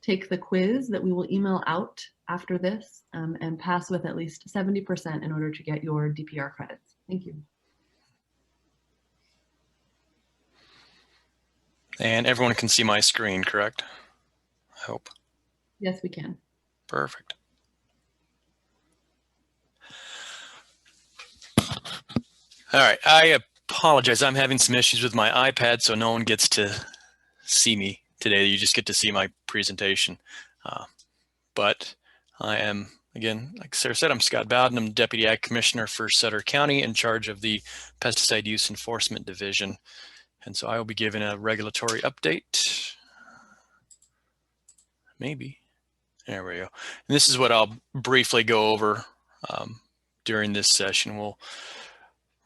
take the quiz that we will email out after this and pass with at least 70% in order to get your DPR credits. Thank you. And everyone can see my screen, correct? I hope. Yes, we can. Perfect. All right, I apologize. I'm having some issues with my iPad, so no one gets to see me today. You just get to see my presentation. But I am, again, like Sarah said, I'm Scott Bowden. I'm Deputy Ag Commissioner for Sutter County in charge of the Pesticide Use Enforcement Division. And so I will be giving a regulatory update. Maybe. There we go. And this is what I'll briefly go over during this session. We're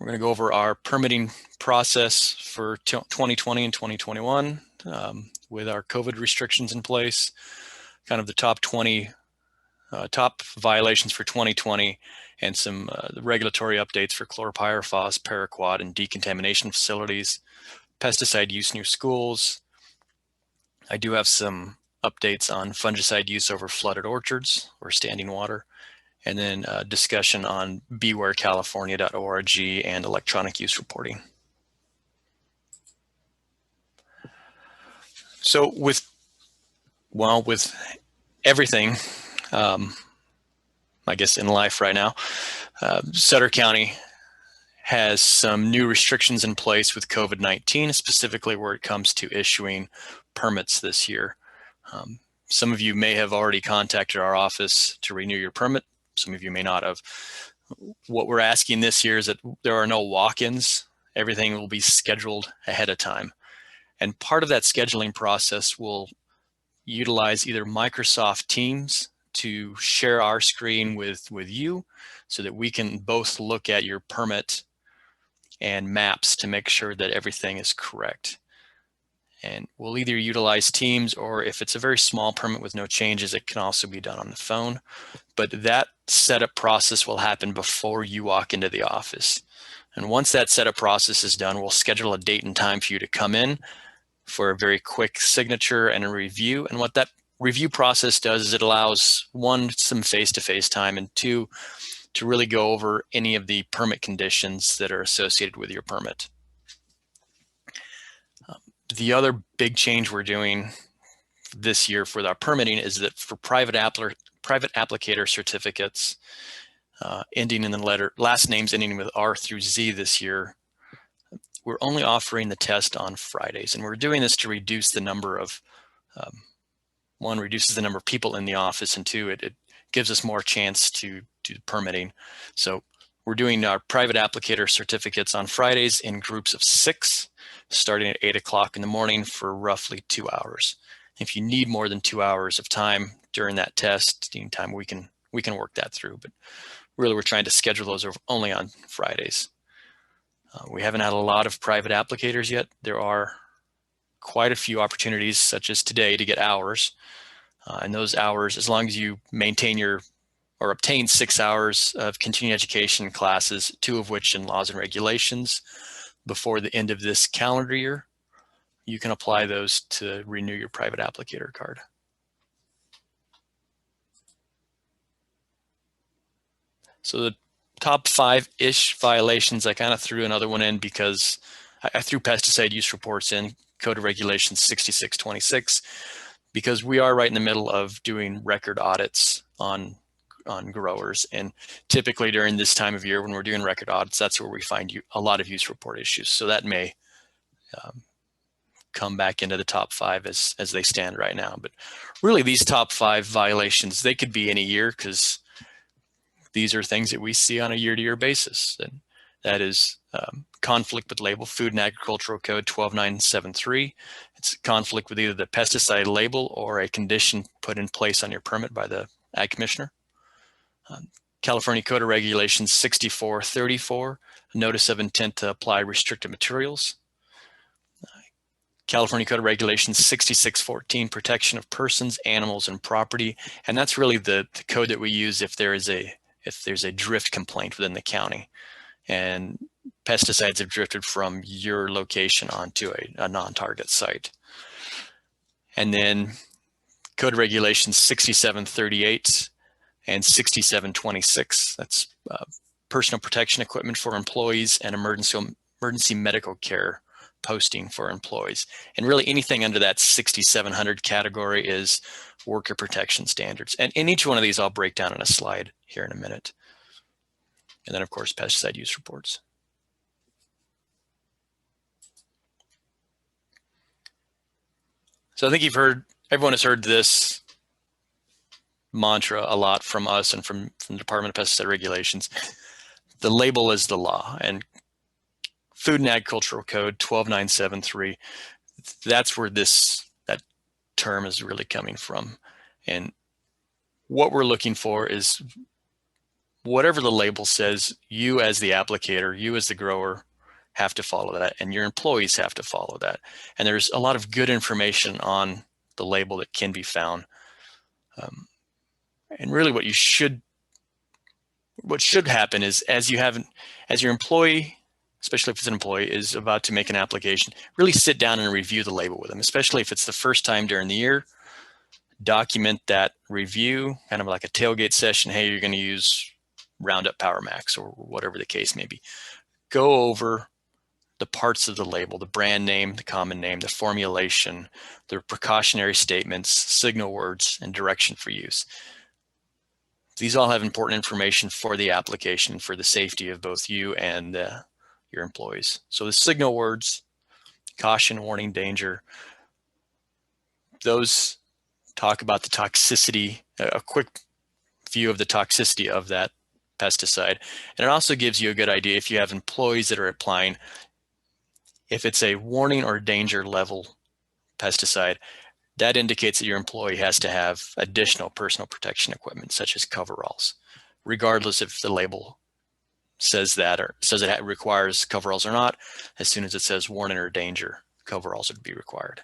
going to go over our permitting process for 2020 and 2021 with our COVID restrictions in place, kind of the top 20 top violations for 2020, and some regulatory updates for chlorpyrifos, paraquat, and decontamination facilities, pesticide use near schools. I do have some updates on fungicide use over flooded orchards or standing water, and then a discussion on bewarecalifornia.org and electronic use reporting. So with everything, I guess in life right now, Sutter County has some new restrictions in place with COVID-19, specifically where it comes to issuing permits this year. Some of you may have already contacted our office to renew your permit. Some of you may not have. What we're asking this year is that there are no walk-ins. Everything will be scheduled ahead of time. And part of that scheduling process will utilize either Microsoft Teams to share our screen with you so that we can both look at your permit and maps to make sure that everything is correct. And we'll either utilize Teams, or if it's a very small permit with no changes, it can also be done on the phone. But that setup process will happen before you walk into the office. And once that setup process is done, we'll schedule a date and time for you to come in for a very quick signature and a review. And what that review process does is it allows, one, some face-to-face time, and two, to really go over any of the permit conditions that are associated with your permit. The other big change we're doing this year for our permitting is that for private applicator certificates ending in the last names ending with R through Z this year, we're only offering the test on Fridays. And we're doing this to reduce the number of, one, reduces the number of people in the office, and two, it gives us more chance to do permitting. So we're doing our private applicator certificates on Fridays in groups of 6, starting at 8 o'clock in the morning for roughly 2 hours. If you need more than 2 hours of time during that testing time, we can work that through. But really, we're trying to schedule those only on Fridays. We haven't had a lot of private applicators yet. There are quite a few opportunities, such as today, to get hours. And those hours, as long as you maintain or obtain 6 hours of continuing education classes, 2 of which in laws and regulations, before the end of this calendar year, you can apply those to renew your private applicator card. So the top 5-ish violations, I kind of threw another one in because I threw pesticide use reports in, Code of Regulations 6626, because we are right in the middle of doing record audits on growers. And typically during this time of year when we're doing record audits, that's where we find a lot of use report issues. So that may come back into the top 5 as they stand right now. But really, these top 5 violations, they could be any year, because these are things that we see on a year-to-year basis. And that is conflict with label, Food and Agricultural Code 12973. It's a conflict with either the pesticide label or a condition put in place on your permit by the Ag Commissioner. California Code of Regulations 6434, Notice of Intent to Apply Restricted Materials. California Code of Regulations 6614, Protection of Persons, Animals, and Property. And that's really the code that we use if there's a drift complaint within the county and pesticides have drifted from your location onto a non-target site. And then Code Regulations 6738 and 6726. That's personal protection equipment for employees and emergency medical care posting for employees. And really anything under that 6700 category is worker protection standards. And in each one of these I'll break down in a slide here in a minute. And then of course pesticide use reports. So I think everyone has heard this mantra a lot from us and from the Department of Pesticide Regulations. The label is the law, and Food and Agricultural Code 12973, that's where that term is really coming from. And what we're looking for is whatever the label says, you as the applicator, you as the grower have to follow that, and your employees have to follow that. And there's a lot of good information on the label that can be found. And really what should happen is as your employee, especially if it's an employee, is about to make an application, really sit down and review the label with them, especially if it's the first time during the year. Document that review, kind of like a tailgate session. Hey, you're going to use Roundup Power Max or whatever the case may be. Go over the parts of the label, the brand name, the common name, the formulation, the precautionary statements, signal words, and direction for use. These all have important information for the application, for the safety of both you and your employees. So the signal words, caution, warning, danger, those talk about the toxicity, a quick view of the toxicity of that pesticide. And it also gives you a good idea if you have employees that are applying, if it's a warning or danger level pesticide, that indicates that your employee has to have additional personal protection equipment, such as coveralls, regardless if the label says that or says it requires coveralls or not. As soon as it says warning or danger, coveralls would be required.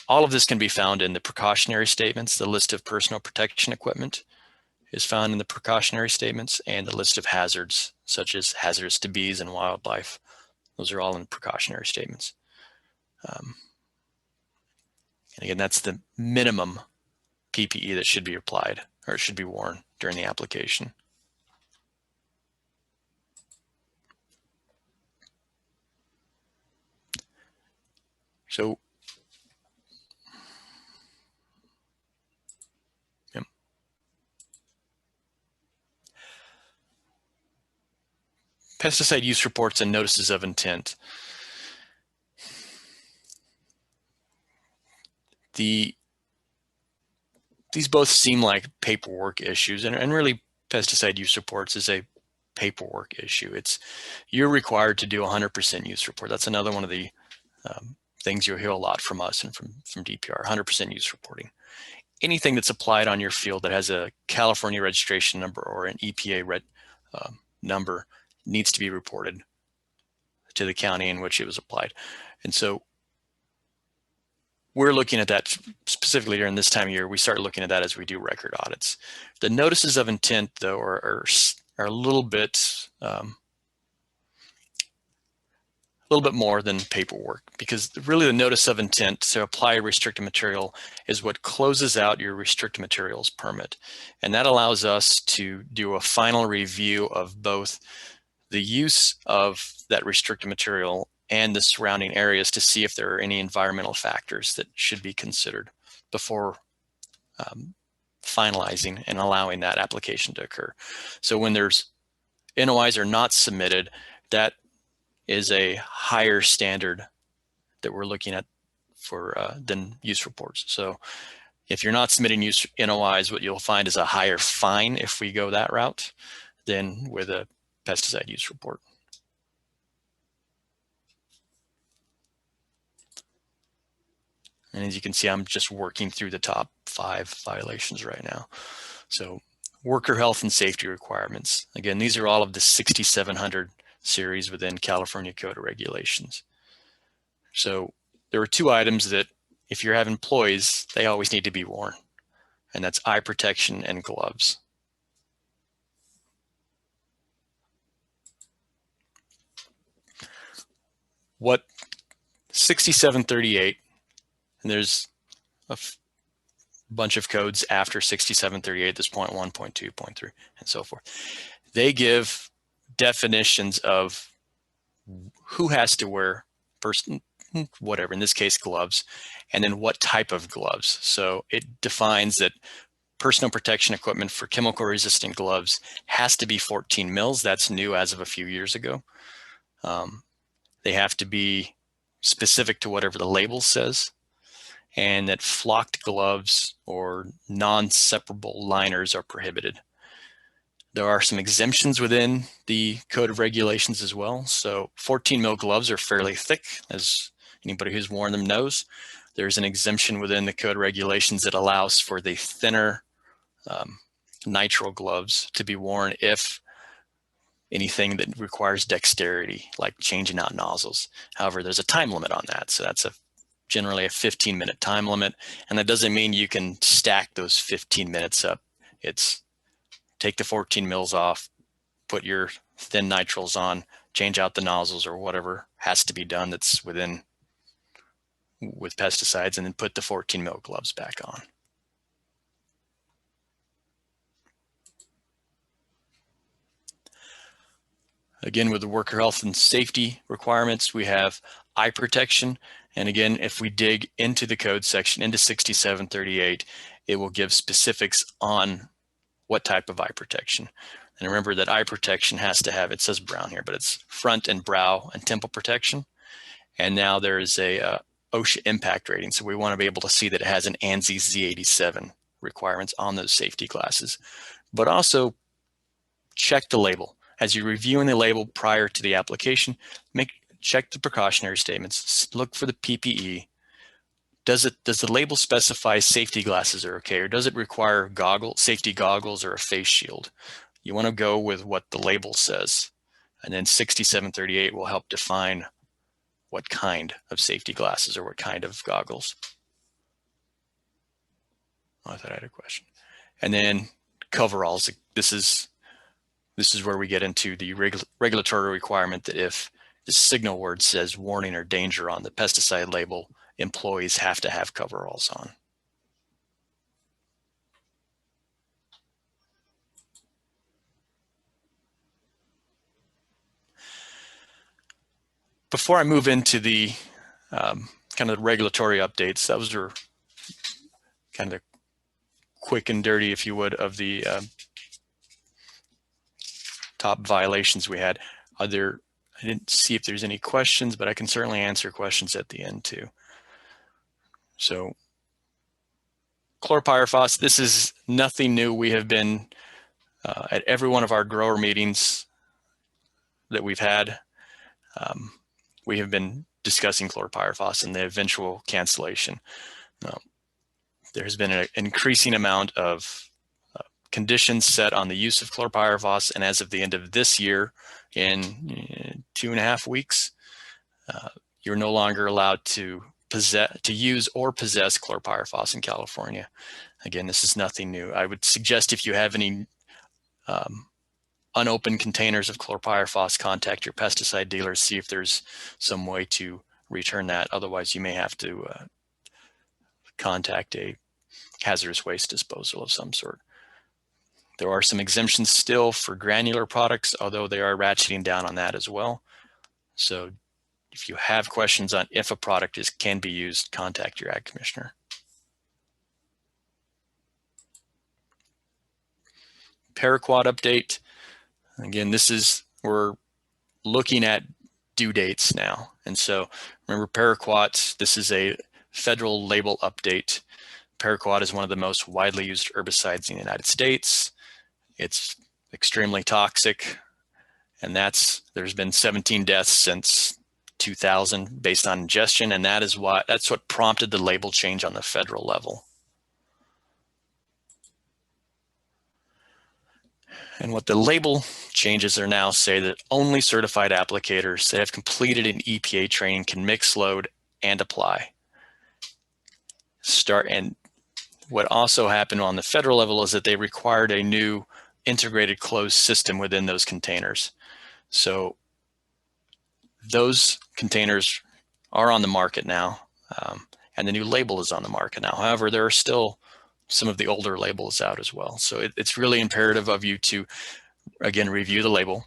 All of this can be found in the precautionary statements. The list of personal protection equipment is found in the precautionary statements, and the list of hazards, such as hazardous to bees and wildlife. Those are all in precautionary statements. And again, that's the minimum PPE that should be applied or should be worn during the application. So, yeah. Pesticide use reports and notices of intent. These both seem like paperwork issues, and really pesticide use reports is a paperwork issue. You're required to do 100% use report. That's another one of the things you'll hear a lot from us and from DPR, 100% use reporting. Anything that's applied on your field that has a California registration number or an EPA number needs to be reported to the county in which it was applied. And so we're looking at that specifically during this time of year. We start looking at that as we do record audits. The notices of intent, though, are a little bit more than paperwork, because really the notice of intent to apply a restricted material is what closes out your restricted materials permit. And that allows us to do a final review of both the use of that restricted material and the surrounding areas to see if there are any environmental factors that should be considered before finalizing and allowing that application to occur. So when there's NOIs are not submitted, that is a higher standard that we're looking at for than use reports. So if you're not submitting use NOIs, what you'll find is a higher fine if we go that route than with a pesticide use report. And as you can see, I'm just working through the top 5 violations right now. So worker health and safety requirements. Again, these are all of the 6700 series within California Code of Regulations. So there are 2 items that if you have employees, they always need to be worn, and that's eye protection and gloves. What 6738, and there's bunch of codes after 6738, this 0.1, 0.2, 0.3, and so forth. They give definitions of who has to wear whatever, in this case, gloves, and then what type of gloves. So it defines that personal protection equipment for chemical resistant gloves has to be 14 mils. That's new as of a few years ago. They have to be specific to whatever the label says, and that flocked gloves or non-separable liners are prohibited. There are some exemptions within the Code of Regulations as well. So 14 mil gloves are fairly thick, as anybody who's worn them knows. There's an exemption within the Code of Regulations that allows for the thinner nitrile gloves to be worn if anything that requires dexterity, like changing out nozzles. However, there's a time limit on that. So that's generally a 15-minute time limit. And that doesn't mean you can stack those 15 minutes up. It's take the 14 mils off, put your thin nitriles on, change out the nozzles or whatever has to be done that's with pesticides, and then put the 14 mil gloves back on. Again, with the worker health and safety requirements, we have eye protection. And again, if we dig into the code section, into 6738, it will give specifics on what type of eye protection. And remember that eye protection has to have, it says brown here, but it's front and brow and temple protection. And now there is a OSHA impact rating. So we want to be able to see that it has an ANSI Z87 requirements on those safety glasses. But also check the label. As you're reviewing the label prior to the application, check the precautionary statements, look for the PPE. Does the label specify safety glasses are okay, or does it require safety goggles or a face shield? You want to go with what the label says. And then 6738 will help define what kind of safety glasses or what kind of goggles. Oh, I thought I had a question. And then coveralls. This is where we get into the regulatory requirement that if the signal word says warning or danger on the pesticide label, employees have to have coveralls on. Before I move into the kind of the regulatory updates, those are kind of quick and dirty, if you would, of the top violations we had. I didn't see if there's any questions, but I can certainly answer questions at the end too. So chlorpyrifos, this is nothing new. We have been at every one of our grower meetings that we've had, we have been discussing chlorpyrifos and the eventual cancellation. There has been an increasing amount of conditions set on the use of chlorpyrifos, and as of the end of this year, in 2.5 weeks, you're no longer allowed to use or possess chlorpyrifos in California. Again, this is nothing new. I would suggest if you have any unopened containers of chlorpyrifos, contact your pesticide dealer, see if there's some way to return that. Otherwise, you may have to contact a hazardous waste disposal of some sort. There are some exemptions still for granular products, although they are ratcheting down on that as well. So if you have questions on if a product can be used, contact your ag commissioner. Paraquat update. Again, we're looking at due dates now. And so remember paraquat, this is a federal label update. Paraquat is one of the most widely used herbicides in the United States. It's extremely toxic, and there's been 17 deaths since 2000 based on ingestion, and that's what prompted the label change on the federal level. And what the label changes are now say that only certified applicators that have completed an EPA training can mix, load, and apply. And what also happened on the federal level is that they required a new integrated closed system within those containers. So those containers are on the market now, and the new label is on the market now. However, there are still some of the older labels out as well. So it's really imperative of you to, again, review the label,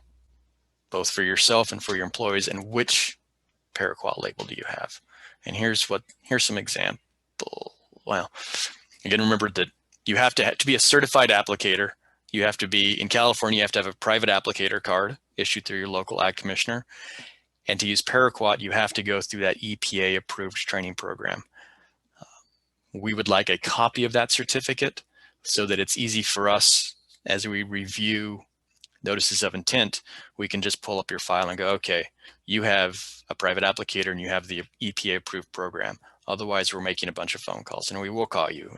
both for yourself and for your employees, and which paraquat label do you have. And here's some example. Well, again, remember that you have to be a certified applicator. You have to be, in California, you have to have a private applicator card issued through your local ag commissioner. And to use paraquat, you have to go through that EPA approved training program. We would like a copy of that certificate so that it's easy for us as we review notices of intent. We can just pull up your file and go, okay, you have a private applicator and you have the EPA approved program. Otherwise, we're making a bunch of phone calls, and we will call you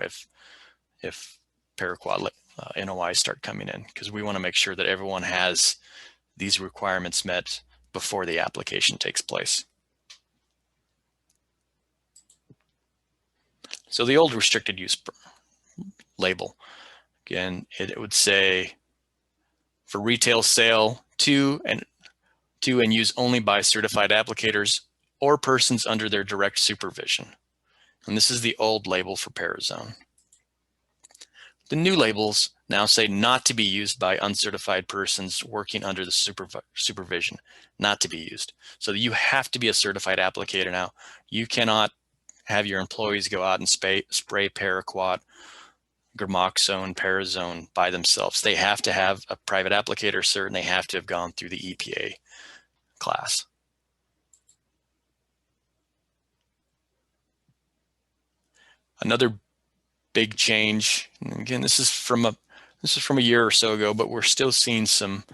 if paraquat NOIs start coming in, because we want to make sure that everyone has these requirements met before the application takes place. So the old restricted use label, again, it would say for retail sale to and use only by certified applicators or persons under their direct supervision. And this is the old label for Parazone. The new labels now say not to be used by uncertified persons working under the supervision, not to be used. So you have to be a certified applicator now. You cannot have your employees go out and spray paraquat, gramoxone, Parazone by themselves. They have to have a private applicator cert, and they have to have gone through the EPA class. Another big change, and again, this is from a year or so ago, but we're still seeing some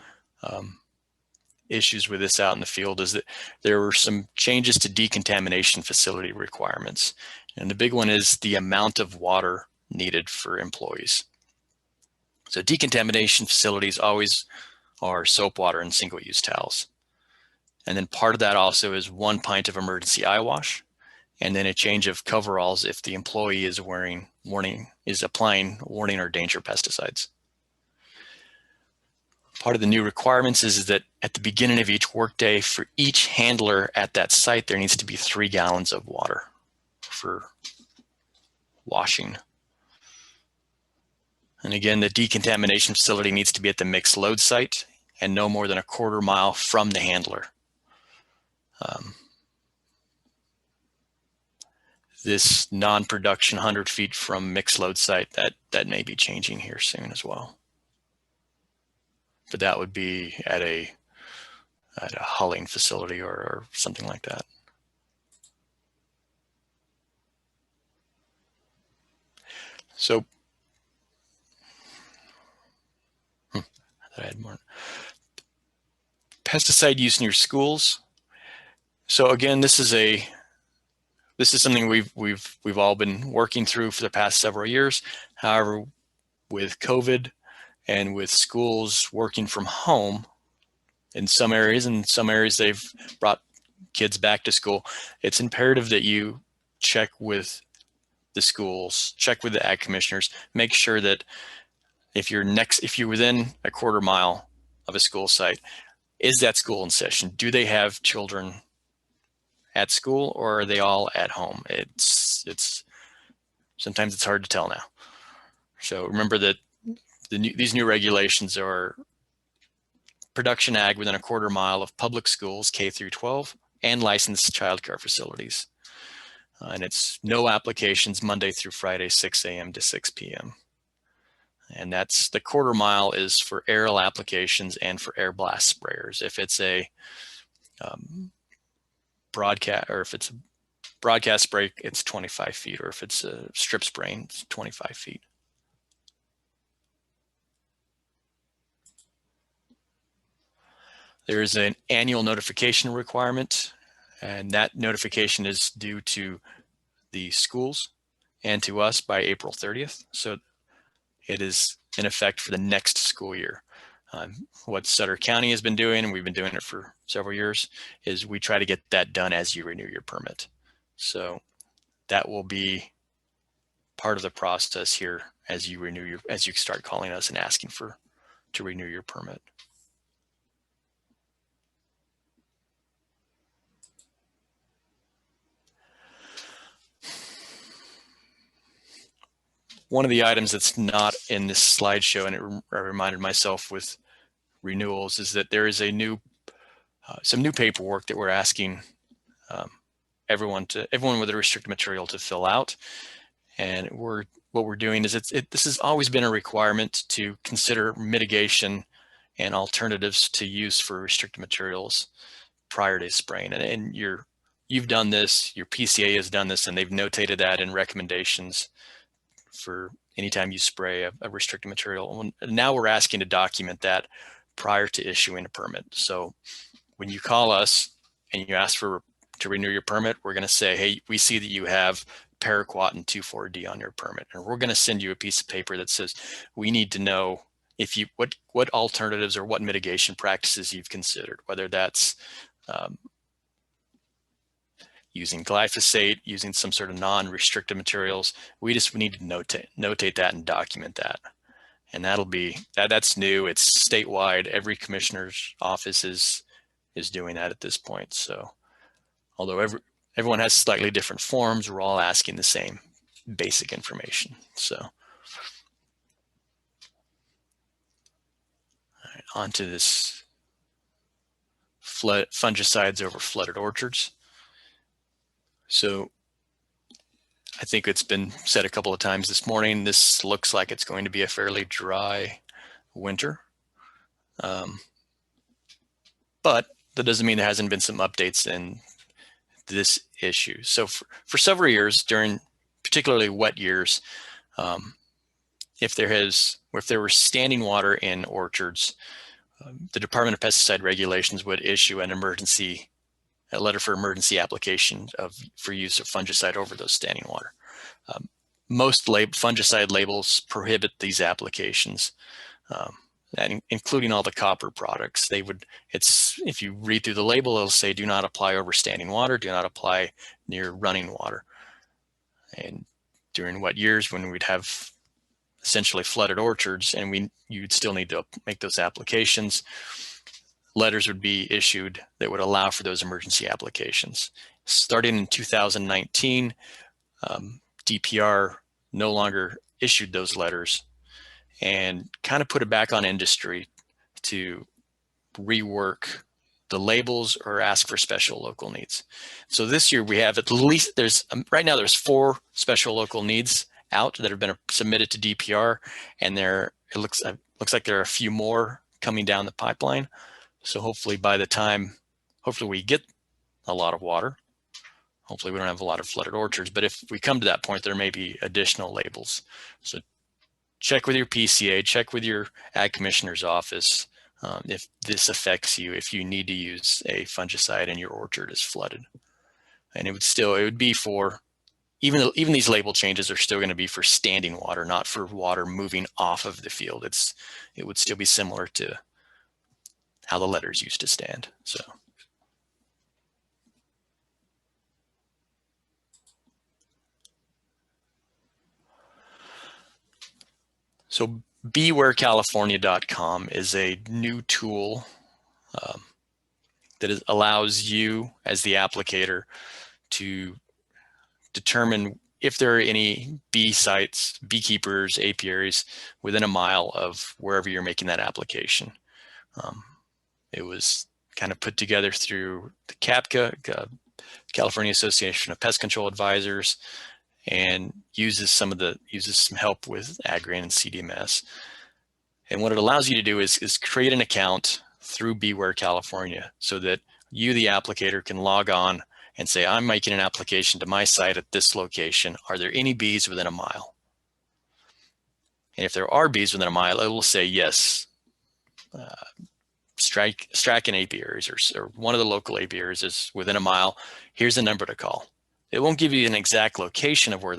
issues with this out in the field, is that there were some changes to decontamination facility requirements. And the big one is the amount of water needed for employees. So decontamination facilities always are soap water and single-use towels. And then part of that also is 1 pint of emergency eye wash, and then a change of coveralls if the employee is applying warning or danger pesticides. Part of the new requirements is that at the beginning of each workday, for each handler at that site, there needs to be 3 gallons of water for washing. And again, the decontamination facility needs to be at the mixed load site and no more than a quarter mile from the handler. This non-production 100 feet from mixed load site, that may be changing here soon as well. But that would be at a hulling facility or something like that. So I had more. Pesticide use in your schools. So again, this is something we've all been working through for the past several years. However, with COVID and with schools working from home in some areas, they've brought kids back to school, it's imperative that you check with the schools, check with the ag commissioners, make sure that if you're within a quarter mile of a school site, is that school in session? Do they have children at school, or are they all at home? Sometimes it's hard to tell now. So remember that these new regulations are production ag within a quarter mile of public schools, K through 12, and licensed childcare facilities. And it's no applications Monday through Friday, 6 a.m. to 6 p.m. And that's the quarter mile is for aerial applications and for air blast sprayers. If it's a broadcast spray, it's 25 feet, or if it's a strip spraying, it's 25 feet. There is an annual notification requirement, and that notification is due to the schools and to us by April 30th. So it is in effect for the next school year. What Sutter County has been doing, and we've been doing it for several years, is we try to get that done as you renew your permit. So that will be part of the process here as you start calling us and asking to renew your permit. one of the items that's not in this slideshow, and I reminded myself with renewals, is that there is some new paperwork that we're asking everyone with a restricted material to fill out. And what we're doing is this has always been a requirement to consider mitigation and alternatives to use for restricted materials prior to spraying. And you've done this, your PCA has done this, and they've notated that in recommendations for anytime you spray a restricted material. Now we're asking to document that prior to issuing a permit. So when you call us and you ask to renew your permit, we're going to say, hey, we see that you have paraquat and 2,4-D on your permit, and we're going to send you a piece of paper that says we need to know what alternatives or what mitigation practices you've considered, whether that's using glyphosate, using some sort of non-restricted materials. We need to notate that and document that. And that's new. It's statewide. Every commissioner's office is doing that at this point. So although everyone has slightly different forms, we're all asking the same basic information. So all right, on to this fungicides over flooded orchards. So I think it's been said a couple of times this morning, this looks like it's going to be a fairly dry winter. But that doesn't mean there hasn't been some updates in this issue. So for several years, during particularly wet years, if there were standing water in orchards, the Department of Pesticide Regulations would issue a letter for emergency application for use of fungicide over those standing water. Most fungicide labels prohibit these applications, and including all the copper products. If you read through the label, it'll say do not apply over standing water, do not apply near running water. And during wet years when we'd have essentially flooded orchards and you'd still need to make those applications, letters would be issued that would allow for those emergency applications. Starting in 2019, DPR no longer issued those letters and kind of put it back on industry to rework the labels or ask for special local needs. So this year we have right now there's 4 special local needs out that have been submitted to DPR, and it looks like there are a few more coming down the pipeline. So hopefully we get a lot of water. Hopefully we don't have a lot of flooded orchards, but if we come to that point, there may be additional labels. So check with your PCA, check with your Ag Commissioner's office if this affects you, if you need to use a fungicide and your orchard is flooded. And it would be for, even these label changes are still going to be for standing water, not for water moving off of the field. It would still be similar to how the letters used to stand. So bewarecalifornia.com is a new tool that allows you as the applicator to determine if there are any bee sites, beekeepers, apiaries within a mile of wherever you're making that application. It was kind of put together through the CAPCA, California Association of Pest Control Advisors, and uses some help with Agrian and CDMS. And what it allows you to do is create an account through Beware California so that you, the applicator, can log on and say, I'm making an application to my site at this location. Are there any bees within a mile? And if there are bees within a mile, it will say yes. Strachan apiaries or one of the local apiaries is within a mile. Here's the number to call. It won't give you an exact location of where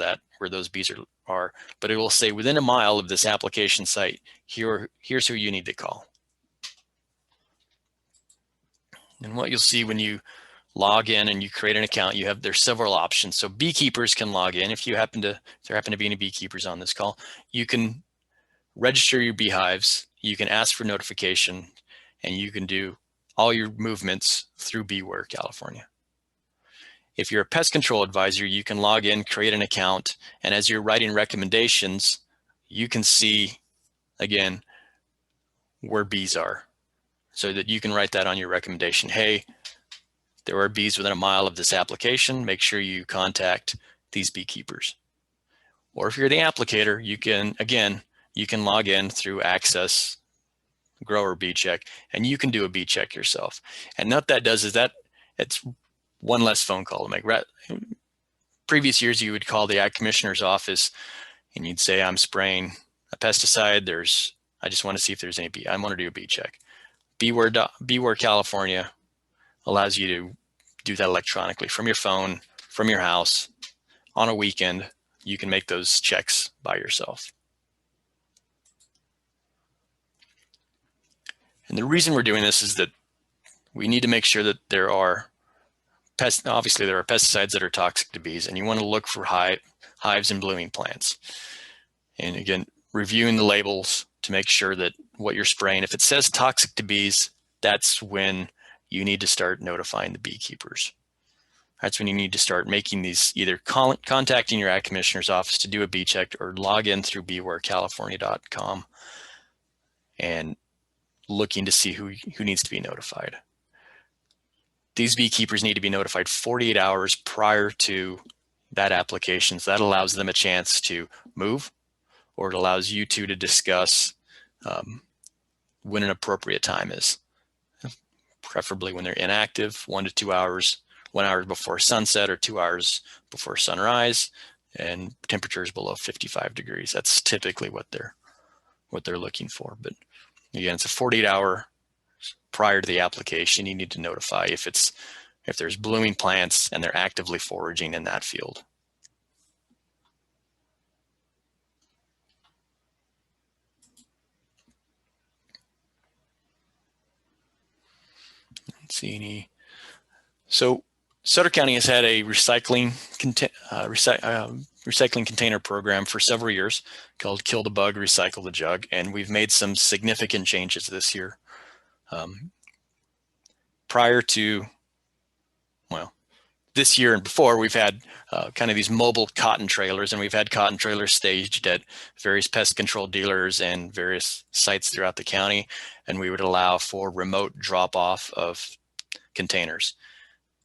those bees are, but it will say within a mile of this application site, here's who you need to call. And what you'll see when you log in and you create an account, there's several options. So beekeepers can log in. If there happen to be any beekeepers on this call, you can register your beehives, you can ask for notification, and you can do all your movements through Beware California. If you're a pest control advisor, you can log in, create an account, and as you're writing recommendations, you can see, again, where bees are, so that you can write that on your recommendation. Hey, there are bees within a mile of this application. Make sure you contact these beekeepers. Or if you're the applicator, you can, again, you can log in through Access Grower Bee Check, and you can do a bee check yourself. And what that does is that it's one less phone call to make. Previous years, you would call the Ag Commissioner's office and you'd say, I'm spraying a pesticide. I just want to see if there's any bee. I want to do a bee check. Beware California allows you to do that electronically from your phone, from your house, on a weekend. You can make those checks by yourself. And the reason we're doing this is that we need to make sure that obviously there are pesticides that are toxic to bees, and you want to look for hives and blooming plants. And again, reviewing the labels to make sure that what you're spraying, if it says toxic to bees, that's when you need to start notifying the beekeepers. That's when you need to start making these, either contacting your Ag Commissioner's office to do a bee check, or log in through bewarecalifornia.com and looking to see who needs to be notified. These beekeepers need to be notified 48 hours prior to that application. So that allows them a chance to move, or it allows you two to discuss when an appropriate time is. Preferably when they're inactive, 1 to 2 hours, 1 hour before sunset or 2 hours before sunrise, and temperatures below 55 degrees. That's typically what they're looking for. But again, it's a 48-hour prior to the application. You need to notify if there's blooming plants and they're actively foraging in that field. Let's see any. So Sutter County has had a recycling container program for several years called Kill the Bug, Recycle the Jug, and we've made some significant changes this year. Prior to, well, this year and before, we've had kind of these mobile cotton trailers, and we've had cotton trailers staged at various pest control dealers and various sites throughout the county, and we would allow for remote drop-off of containers.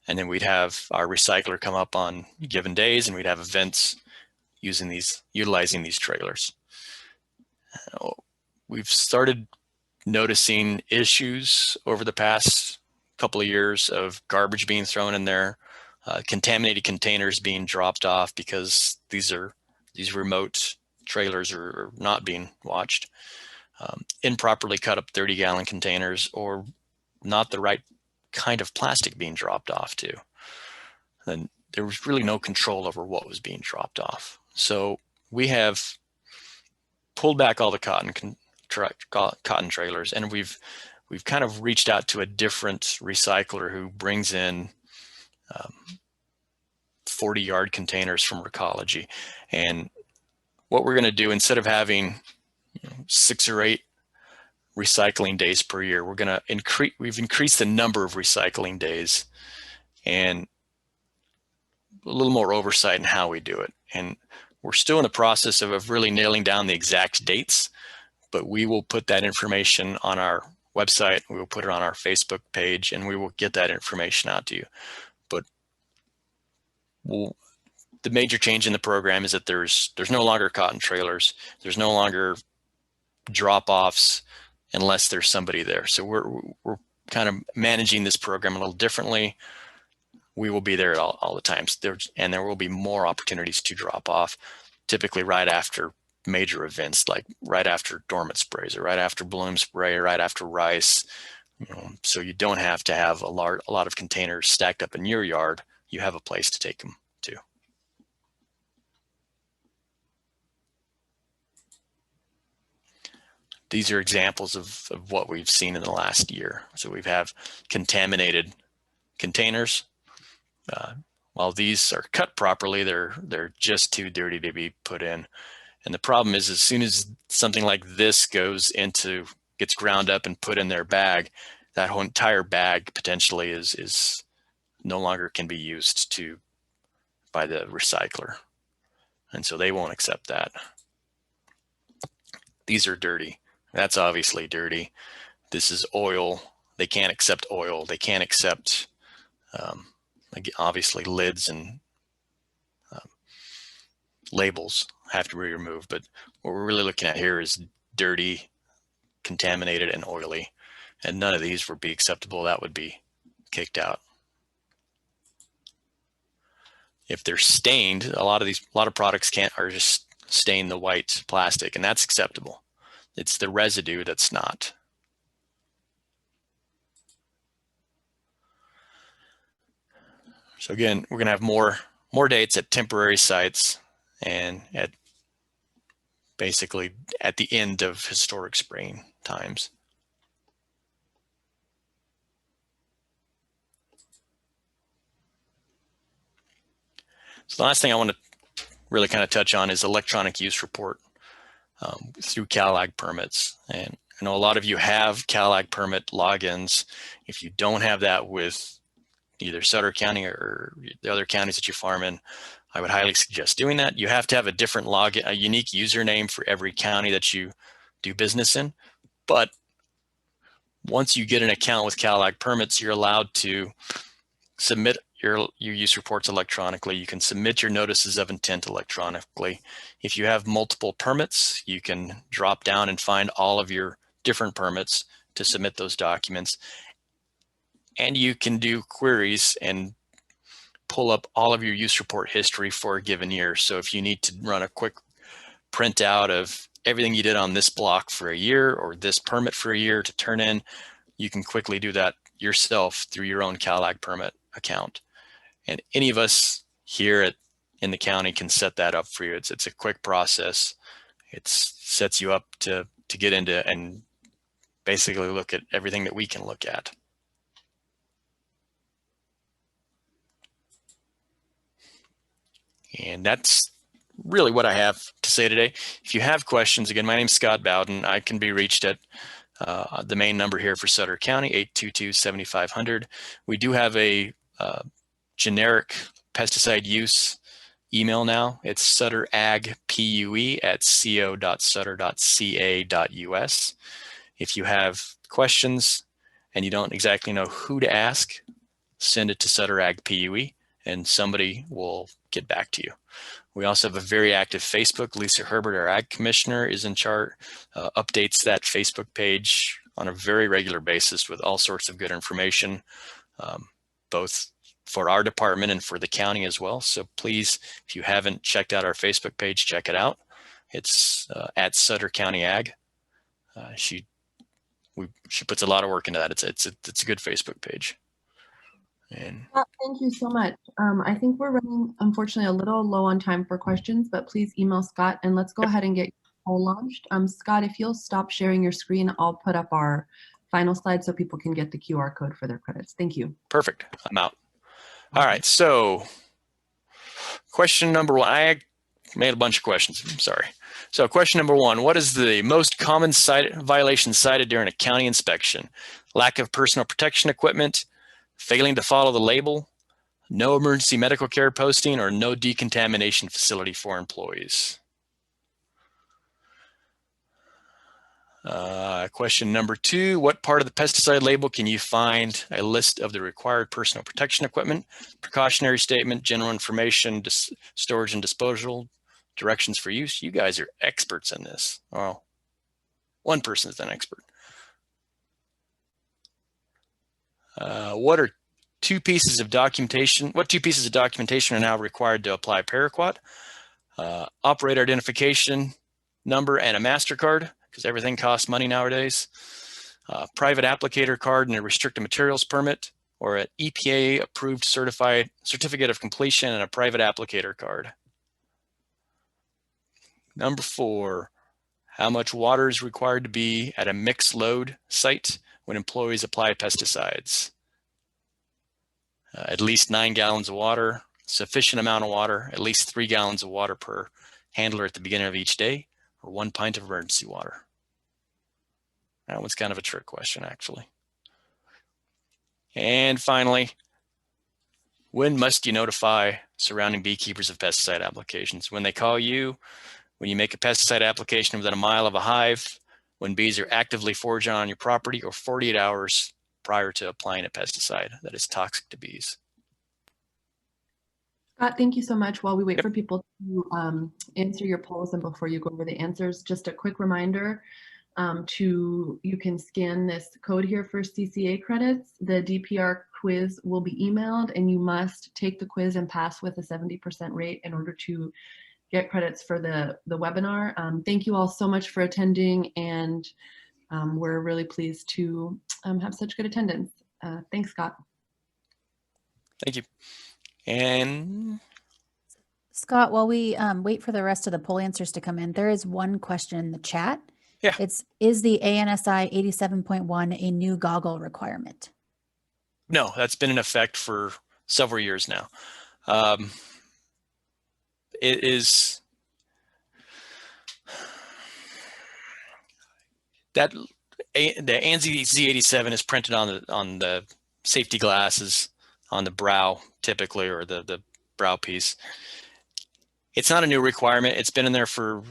And then we'd have our recycler come up on given days, and we'd have events utilizing these trailers. We've started noticing issues over the past couple of years of garbage being thrown in there, contaminated containers being dropped off because these remote trailers are not being watched, improperly cut up 30-gallon containers, or not the right kind of plastic being dropped off to. Then there was really no control over what was being dropped off. So we have pulled back all the cotton trailers, and we've kind of reached out to a different recycler who brings in 40-yard containers from Recology. And what we're going to do, instead of having 6 or 8 recycling days per year, we've increased the number of recycling days and a little more oversight in how we do it. And we're still in the process of really nailing down the exact dates, but we will put that information on our website, we will put it on our Facebook page, and we will get that information out to you. But the major change in the program is that there's no longer cotton trailers, there's no longer drop-offs unless there's somebody there. So we're kind of managing this program a little differently. We will be there all the time, and there will be more opportunities to drop off, typically right after major events, like right after dormant sprays, or right after bloom spray, or right after rice. So you don't have to have a lot of containers stacked up in your yard. You have a place to take them to. These are examples of what we've seen in the last year. So we have contaminated containers. While these are cut properly, they're just too dirty to be put in. And the problem is, as soon as something like this gets ground up and put in their bag, that whole entire bag potentially is no longer can be used by the recycler. And so they won't accept that. These are dirty. That's obviously dirty. This is oil. They can't accept oil. They can't accept, obviously, lids and labels have to be removed. But what we're really looking at here is dirty, contaminated, and oily. And none of these would be acceptable. That would be kicked out. If they're stained, a lot of products are just stain the white plastic, and that's acceptable. It's the residue that's not. So again, we're going to have more dates at temporary sites and at basically at the end of historic spraying times. So the last thing I want to really kind of touch on is electronic use report through CalAg permits. And I know a lot of you have CalAg permit logins. If you don't have that with either Sutter County or the other counties that you farm in, I would highly suggest doing that. You have to have a different login, a unique username for every county that you do business in. But once you get an account with CalAg permits, you're allowed to submit your use reports electronically. You can submit your notices of intent electronically. If you have multiple permits, you can drop down and find all of your different permits to submit those documents. And you can do queries and pull up all of your use report history for a given year. So if you need to run a quick printout of everything you did on this block for a year or this permit for a year to turn in, you can quickly do that yourself through your own CalAg permit account. And any of us here in the county can set that up for you. It's a quick process. It sets you up to get into and basically look at everything that we can look at. And that's really what I have to say today. If you have questions, again, my name is Scott Bowden. I can be reached at the main number here for Sutter County, 822-7500. We do have a generic pesticide use email now. It's sutteragpue@co.sutter.ca.us. If you have questions and you don't exactly know who to ask, send it to sutteragpue and somebody will get back to you. We also have a very active Facebook. Lisa Herbert, our Ag Commissioner, is in charge, updates that Facebook page on a very regular basis with all sorts of good information, both for our department and for the county as well. So please, if you haven't checked out our Facebook page, check it out. It's at Sutter County Ag. She puts a lot of work into that. It's a good Facebook page. And thank you so much. I think we're running, unfortunately, a little low on time for questions, but please email Scott and let's go ahead and get your poll launched. Scott, if you'll stop sharing your screen, I'll put up our final slide so people can get the QR code for their credits. Thank you. Perfect. I'm out. All right. So question number one, I made a bunch of questions. I'm sorry. So question number one, what is the most common violation cited during a county inspection? Lack of personal protection equipment, failing to follow the label, no emergency medical care posting, or no decontamination facility for employees? Question number two, what part of the pesticide label can you find a list of the required personal protection equipment, precautionary statement, general information, storage and disposal, directions for use? You guys are experts in this. Well, one person is an expert. What two pieces of documentation are now required to apply Paraquat? Operator identification number and a MasterCard, because everything costs money nowadays. Private applicator card and a restricted materials permit, or an EPA approved certified certificate of completion and a private applicator card. Number four, how much water is required to be at a mixed load site when employees apply pesticides? At least 9 gallons of water, sufficient amount of water, at least 3 gallons of water per handler at the beginning of each day, or 1 pint of emergency water. That one's kind of a trick question, actually. And finally, when must you notify surrounding beekeepers of pesticide applications? When they call you, when you make a pesticide application within a mile of a hive, when bees are actively foraging on your property, or 48 hours prior to applying a pesticide that is toxic to bees. Scott, thank you so much. While we wait Yep. for people to answer your polls and before you go over the answers, just a quick reminder you can scan this code here for CCA credits. The DPR quiz will be emailed, and you must take the quiz and pass with a 70% rate in order to get credits for the webinar. Thank you all so much for attending, and we're really pleased to have such good attendance. Thanks, Scott. Thank you. And Scott, while we wait for the rest of the poll answers to come in, there is one question in the chat. Yeah. Is the ANSI 87.1 a new goggle requirement? No, that's been in effect for several years now. It is that the ANSI Z87 is printed on the safety glasses on the brow typically, or the brow piece. It's not a new requirement. It's been in there for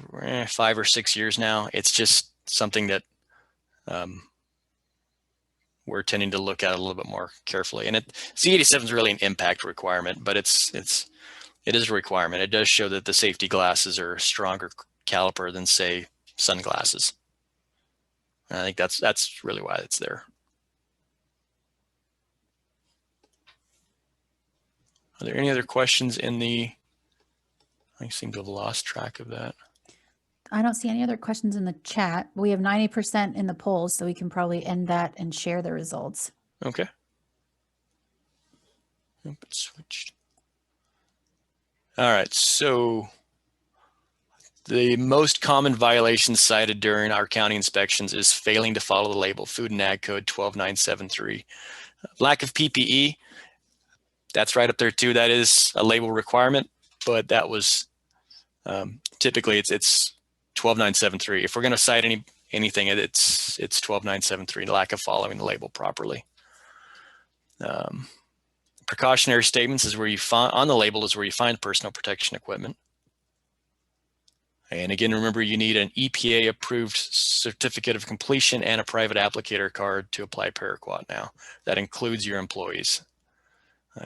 5 or 6 years now. It's just something that we're tending to look at a little bit more carefully. And Z87 is really an impact requirement, but it is a requirement. It does show that the safety glasses are a stronger caliper than, say, sunglasses. And I think that's really why it's there. Are there any other questions in the? I seem to have lost track of that. I don't see any other questions in the chat. We have 90% in the polls, so we can probably end that and share the results. Okay. Nope, it switched. All right, so the most common violations cited during our county inspections is failing to follow the label, Food and Ag Code 12973. Lack of PPE, that's right up there too. That is a label requirement, but that was typically it's 12973. If we're going to cite anything, it's 12973. Lack of following the label properly. Precautionary statements is where you find on the label is where you find personal protection equipment. And again, remember, you need an EPA approved certificate of completion and a private applicator card to apply Paraquat now. That includes your employees.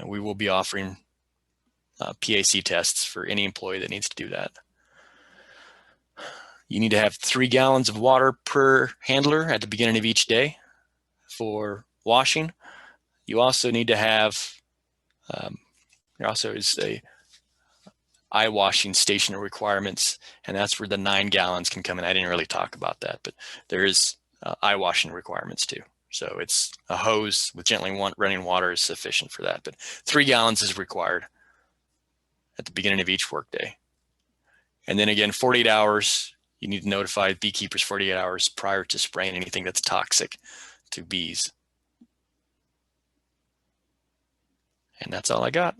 We will be offering PAC tests for any employee that needs to do that. You need to have 3 gallons of water per handler at the beginning of each day for washing. You also need to have, there also is a eye washing station requirements, and that's where the 9 gallons can come in. I didn't really talk about that, but there is eye washing requirements too. So it's a hose with gently running water is sufficient for that, but 3 gallons is required at the beginning of each workday. And then again, 48 hours, you need to notify beekeepers 48 hours prior to spraying anything that's toxic to bees. And that's all I got.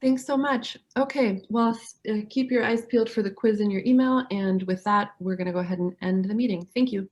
Thanks so much. Okay, well, keep your eyes peeled for the quiz in your email. And with that, we're going to go ahead and end the meeting. Thank you.